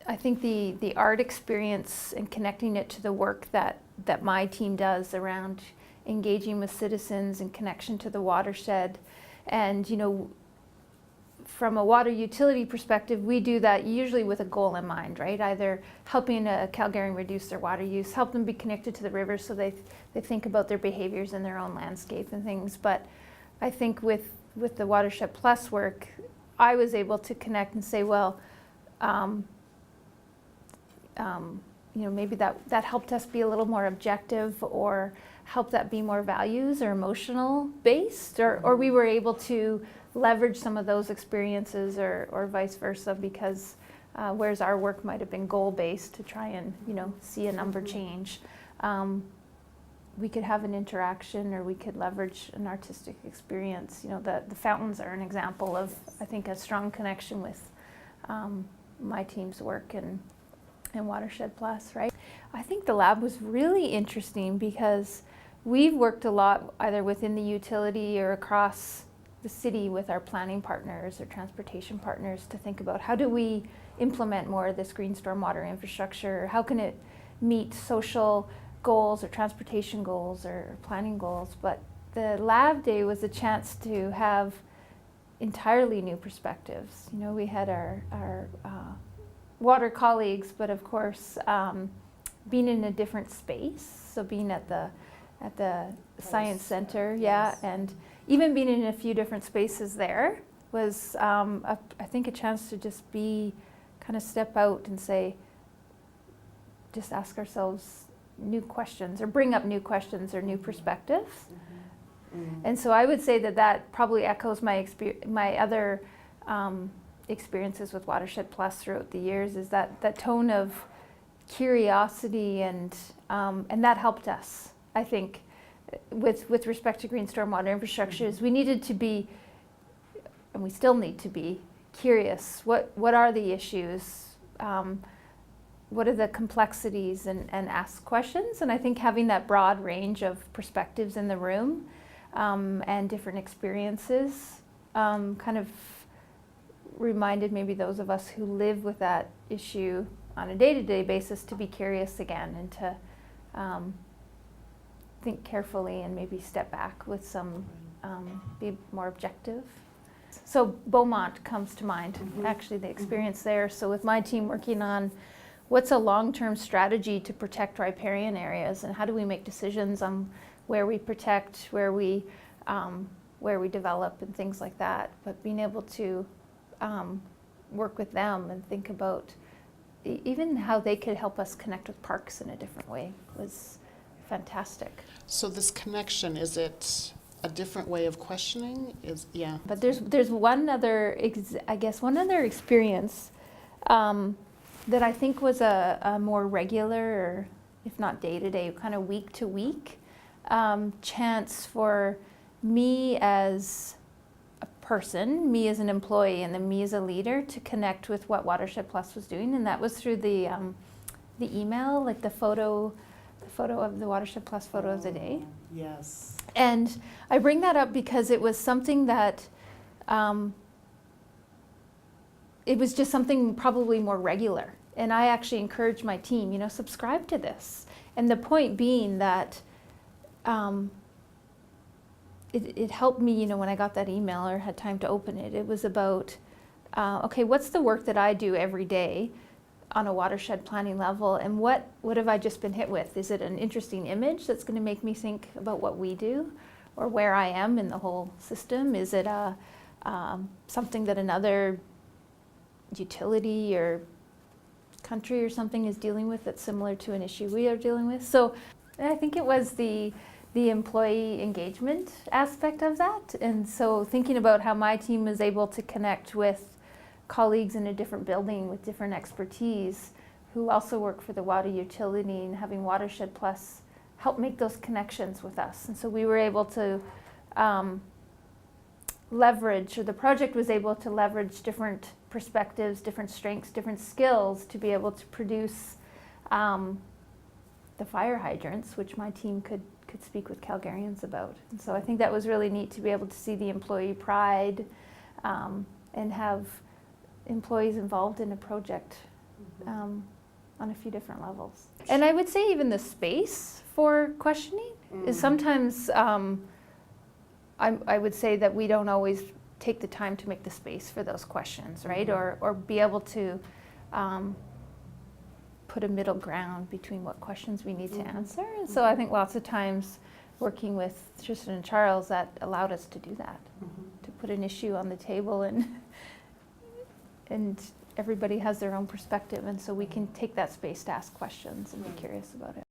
I think the art experience and connecting it to the work that my team does around engaging with citizens and connection to the watershed. And from a water utility perspective, we do that usually with a goal in mind, right? Either helping a Calgarian reduce their water use, help them be connected to the river so they think about their behaviors in their own landscape and things. But I think with the Watershed Plus work, I was able to connect and say, well, maybe that helped us be a little more objective, or help that be more values or emotional based, or we were able to leverage some of those experiences, or vice versa, because whereas our work might have been goal based to try and see a number change, we could have an interaction, or we could leverage an artistic experience. The fountains are an example of, I think, a strong connection with my team's work and Watershed Plus, right? I think the lab was really interesting because we've worked a lot either within the utility or across the city with our planning partners or transportation partners to think about how do we implement more of this green stormwater infrastructure? How can it meet social goals or transportation goals or planning goals? But the lab day was a chance to have entirely new perspectives. We had our water colleagues, but of course being in a different space, so being at the Science Center, and even being in a few different spaces there was I think a chance to just kind of step out and say, just ask ourselves new questions, or bring up new questions or new perspectives. And so I would say that probably echoes my other experiences with Watershed Plus throughout the years, is that tone of curiosity, and that helped us, I think, with respect to green stormwater infrastructures. We needed to be, and we still need to be, curious. What are the issues? What are the complexities, and ask questions. And I think having that broad range of perspectives in the room and different experiences kind of reminded maybe those of us who live with that issue on a day-to-day basis to be curious again, and to think carefully and maybe step back with some, be more objective. So Beaumont comes to mind, actually the experience there. So with my team working on what's a long-term strategy to protect riparian areas, and how do we make decisions on where we protect, where we develop, and things like that. But being able to work with them and think about even how they could help us connect with parks in a different way was fantastic. So this connection, is it a different way of questioning? But there's one other experience that I think was a more regular, or if not day-to-day, kind of week-to-week chance for me as a person, me as an employee, and then me as a leader to connect with what Watershed Plus was doing. And that was through the email, like the photo of the Watershed Plus photo of the day. Yes. And I bring that up because it was something that it was just something probably more regular. And I actually encouraged my team, subscribe to this. And the point being that it helped me, when I got that email or had time to open it, it was about, okay, what's the work that I do every day on a watershed planning level, and what have I just been hit with? Is it an interesting image that's going to make me think about what we do, or where I am in the whole system? Is it something that another utility or country or something is dealing with that's similar to an issue we are dealing with? So I think it was the employee engagement aspect of that. And so thinking about how my team was able to connect with colleagues in a different building with different expertise who also work for the water utility, and having Watershed Plus help make those connections with us. And so we were able to leverage, or the project was able to leverage different perspectives, different strengths, different skills to be able to produce the fire hydrants, which my team could speak with Calgarians about. And so I think that was really neat to be able to see the employee pride and have employees involved in a project on a few different levels. And I would say even the space for questioning is sometimes, I would say that we don't always take the time to make the space for those questions, right? Or be able to put a middle ground between what questions we need to answer. And so I think lots of times working with Tristan and Charles, that allowed us to do that, to put an issue on the table, and everybody has their own perspective, and so we can take that space to ask questions and be curious about it.